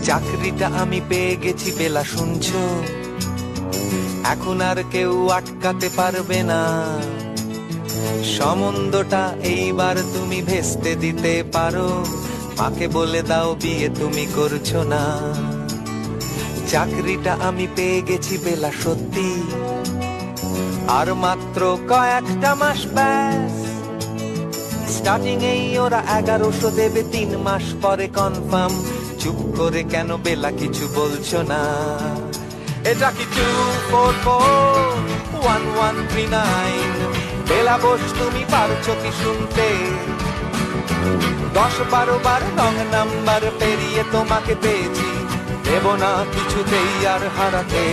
চাকরিটা আমি পেয়ে গেছি বেলা, শুনছো? এখন আর কেউ আটকাতে পারবে না। সম্বন্ধটা এইবার তুমি ভেস্তে দিতে পারো। মাকে বলে দাও বিয়ে তুমি করছো না। চাকরিটা আমি পেয়ে গেছি বেলা, সত্যি। আর মাত্র কয়েকটা মাস ব্যাস। স্টার্টিং এই ওরা 1100 দেবে, 3 মাস পরে কনফার্ম। চুপ করে কেন বেলা কিছু বলছো না? এটা কি 2441139? বেলা বোস তুমি পারছো কি শুনতে? 10-12 বার রং নাম্বার পেরিয়ে তোমাকে পেয়েছি, দেব না কিছুতেই আর হারাতে।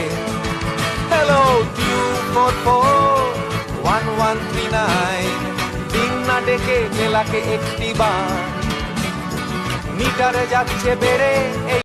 হ্যালো 2441139, দিন না ডেকে বেলাকে একটি বার। মিটারে যাচ্ছে বেড়ে এই